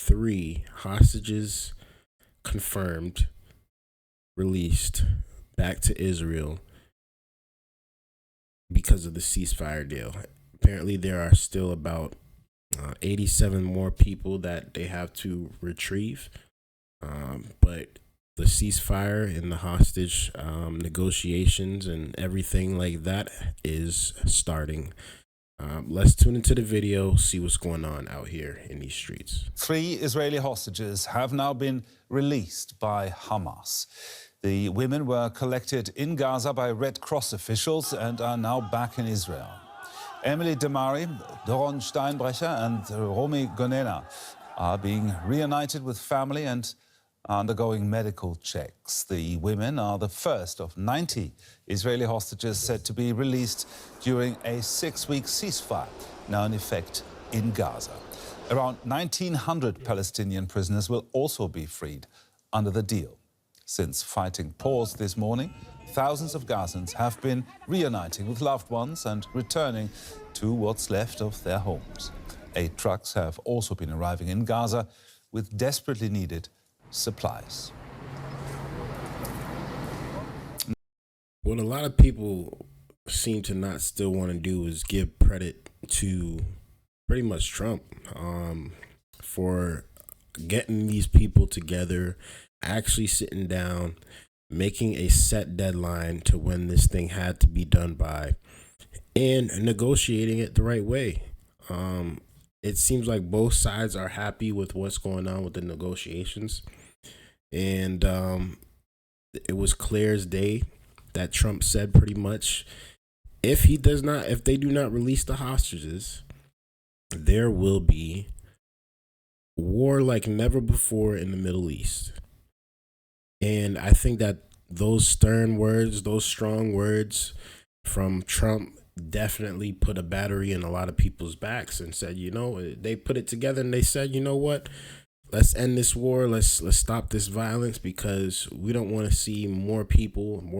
3 hostages confirmed, released back to Israel because of the ceasefire deal. Apparently, there are still about 87 more people that they have to retrieve. But the ceasefire and the hostage negotiations and everything like that is starting. Let's tune into the video, see what's going on out here in these streets. 3 Israeli hostages have now been released by Hamas. The women were collected in Gaza by Red Cross officials and are now back in Israel. Emily Demari, Doron Steinbrecher and Romy Gonena are being reunited with family and undergoing medical checks. The women are the first of 90 Israeli hostages said to be released during a 6-week ceasefire now in effect in Gaza. Around 1,900 Palestinian prisoners will also be freed under the deal. Since fighting paused this morning, thousands of Gazans have been reuniting with loved ones and returning to what's left of their homes. 8 trucks have also been arriving in Gaza with desperately needed supplies. What a lot of people seem to not still want to do is give credit to pretty much Trump for getting these people together, actually sitting down, making a set deadline to when this thing had to be done by, and negotiating it the right way. It seems like both sides are happy with what's going on with the negotiations. And it was clear as day that Trump said pretty much, if they do not release the hostages, there will be war like never before in the Middle East. And I think that those stern words, those strong words from Trump definitely put a battery in a lot of people's backs and said, they put it together and they said, you know what? Let's end this war. Let's stop this violence, because we don't want to see more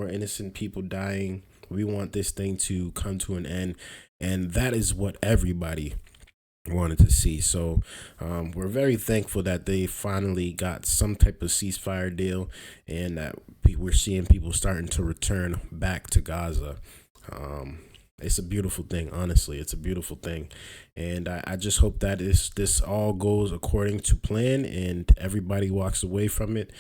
innocent people dying. We want this thing to come to an end. And that is what everybody wanted to see. So we're very thankful that they finally got some type of ceasefire deal, and that we're seeing people starting to return back to Gaza. It's a beautiful thing. Honestly, it's a beautiful thing. And I just hope that this all goes according to plan and everybody walks away from it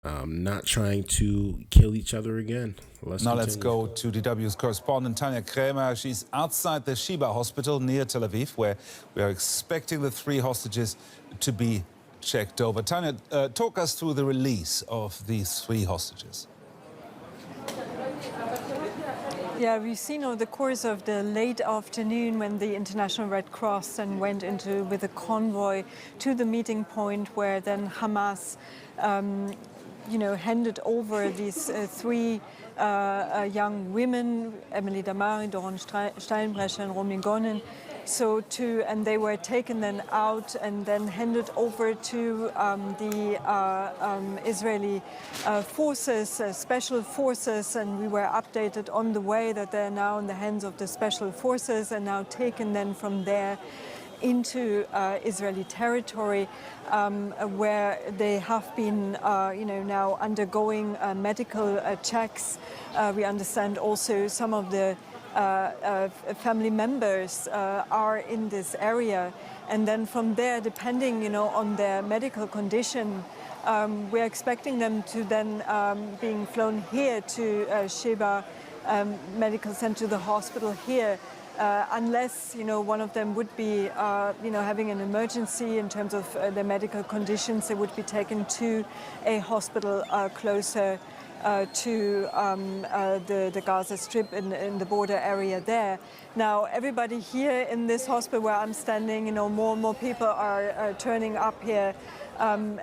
not trying to kill each other again. Let's go to DW's correspondent Tanya Krämer. She's outside the Sheba hospital near Tel Aviv, where we are expecting the 3 hostages to be checked over. Tanya, talk us through the release of these 3 hostages. Yeah, we've seen over the course of the late afternoon when the International Red Cross then went with a convoy to the meeting point where then Hamas, handed over these 3 young women, Emily Damari, Doron Steinbrecher and Romy Gonena. And they were taken then out and then handed over to the Israeli forces, special forces, and we were updated on the way that they're now in the hands of the special forces and now taken then from there into Israeli territory, where they have been, now undergoing medical checks. We understand also some of the family members are in this area, and then from there, depending on their medical condition, we're expecting them to then being flown here to Sheba Medical Center, the hospital here, unless one of them would be having an emergency in terms of their medical conditions. They would be taken to a hospital closer to the Gaza Strip in the border area there. Now, everybody here in this hospital where I'm standing, more and more people are turning up here.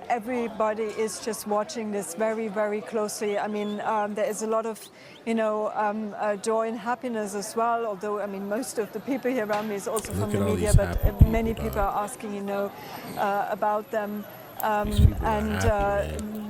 Everybody is just watching this very, very closely. I mean, there is a lot of, joy and happiness as well. Although, I mean, most of the people here around me is also from the media, but many people are asking, about them.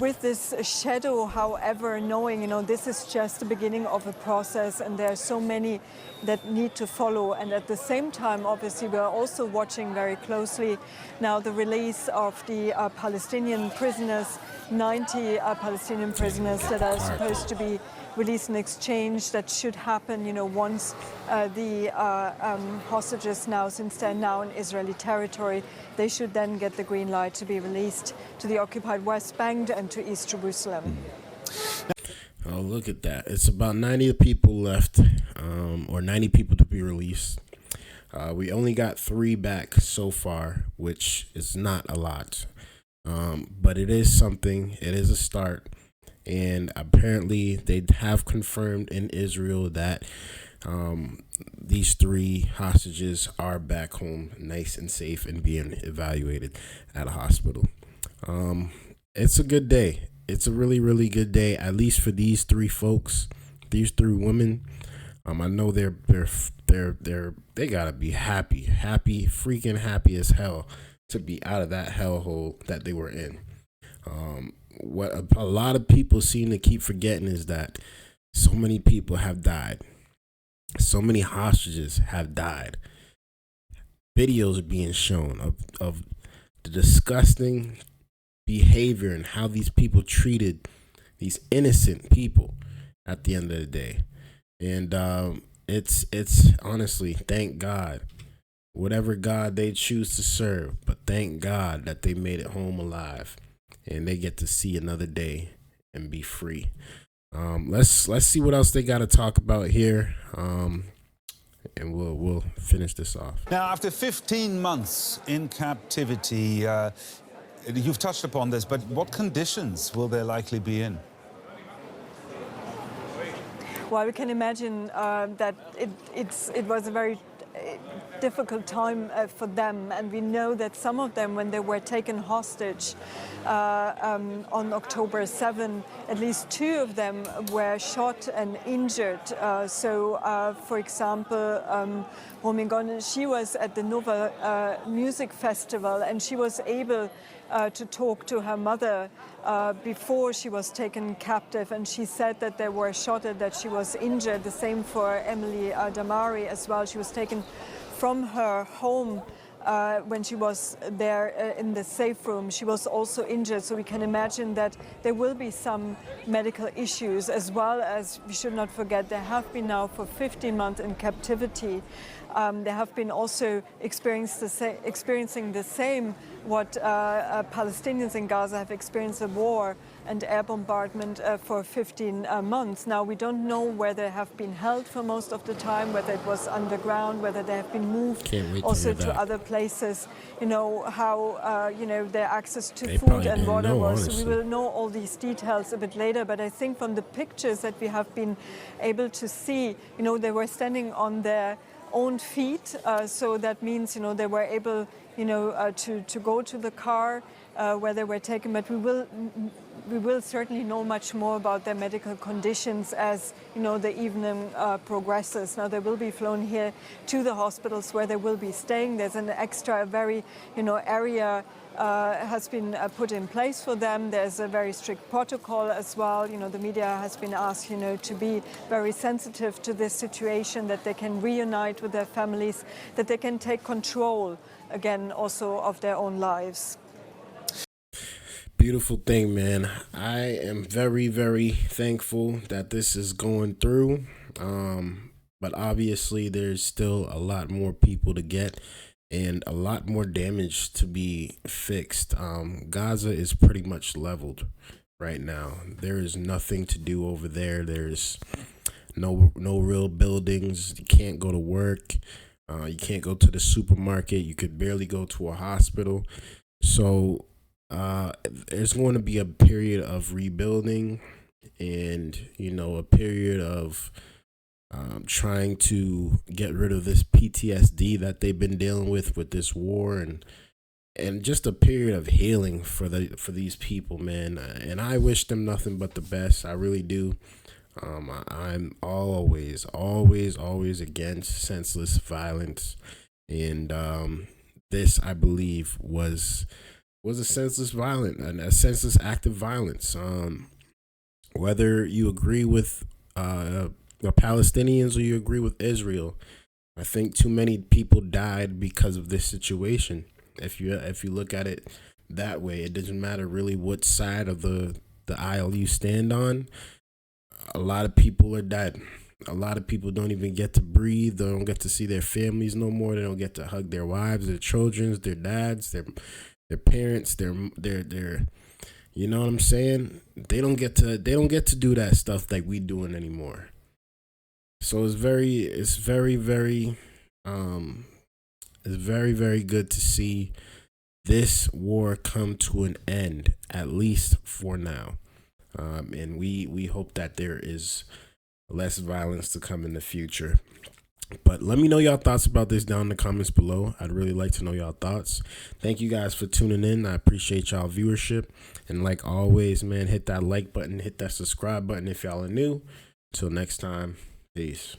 with this shadow, however, knowing, this is just the beginning of a process and there are so many that need to follow. And at the same time, obviously, we are also watching very closely now the release of the Palestinian prisoners, 90 Palestinian prisoners that are supposed to be released in exchange. That should happen, once the hostages now, since they're now in Israeli territory, they should then get the green light to be released to the occupied West Bank and to East Jerusalem. Oh, look at that. It's about 90 people left, or 90 people to be released. We only got 3 back so far, which is not a lot. But it is something. It is a start. And apparently they have confirmed in Israel that these 3 hostages are back home nice and safe and being evaluated at a hospital. It's a good day. It's a really, really good day, at least for these 3 folks, these 3 women. I know they gotta be happy, freaking happy as hell to be out of that hellhole that they were in. What a lot of people seem to keep forgetting is that so many people have died. So many hostages have died. Videos are being shown of the disgusting behavior and how these people treated these innocent people at the end of the day. And it's honestly, thank God, whatever God they choose to serve, but thank God that they made it home alive and they get to see another day and be free. Let's see what else they got to talk about here, and we'll finish this off. Now, after 15 months in captivity, you've touched upon this, but what conditions will they likely be in? Well, we can imagine that it was a very difficult time for them, and we know that some of them, when they were taken hostage on October 7, at least 2 of them were shot and injured. For example, Romy Gonen, she was at the Nova Music Festival, and she was able to talk to her mother before she was taken captive, and she said that they were shot and that she was injured. The same for Emily Damari as well. She was taken from her home when she was there in the safe room. She was also injured, so we can imagine that there will be some medical issues, as well as, we should not forget, they have been now for 15 months in captivity. They have been also experiencing the same what Palestinians in Gaza have experienced, a war and air bombardment for 15 months. Now, we don't know where they have been held for most of the time, whether it was underground, whether they have been moved also to other places, how, their access to food and water was. So we will know all these details a bit later, but I think from the pictures that we have been able to see, they were standing on their own feet, so that means they were able to go to the car where they were taken. But we will certainly know much more about their medical conditions as the evening progresses. Now they will be flown here to the hospitals where they will be staying. There's an extra very area has been put in place for them. There's a very strict protocol as well. The media has been asked, to be very sensitive to this situation, that they can reunite with their families, that they can take control again also of their own lives. Beautiful thing, man. I am very, very thankful that this is going through. But obviously there's still a lot more people to get and a lot more damage to be fixed. Gaza is pretty much leveled right now. There is nothing to do over there. There's no real buildings. You can't go to work. You can't go to the supermarket. You could barely go to a hospital. So there's going to be a period of rebuilding and, a period of trying to get rid of this PTSD that they've been dealing with this war, and just a period of healing for these people, man. And I wish them nothing but the best. I really do. I'm always against senseless violence, and this, I believe, was was a senseless violence, a senseless act of violence. Whether you agree with the Palestinians or you agree with Israel, I think too many people died because of this situation. If you look at it that way, it doesn't matter really what side of the aisle you stand on. A lot of people are dead. A lot of people don't even get to breathe. They don't get to see their families no more. They don't get to hug their wives, their children, their dads, their parents, their you know what I'm saying? They don't get to do that stuff like we doing anymore. So it's very very good to see this war come to an end, at least for now. And we hope that there is less violence to come in the future. But let me know y'all thoughts about this down in the comments below. I'd really like to know y'all thoughts. Thank you guys for tuning in. I appreciate y'all viewership. And like always, man, hit that like button, hit that subscribe button if y'all are new. Till next time, peace.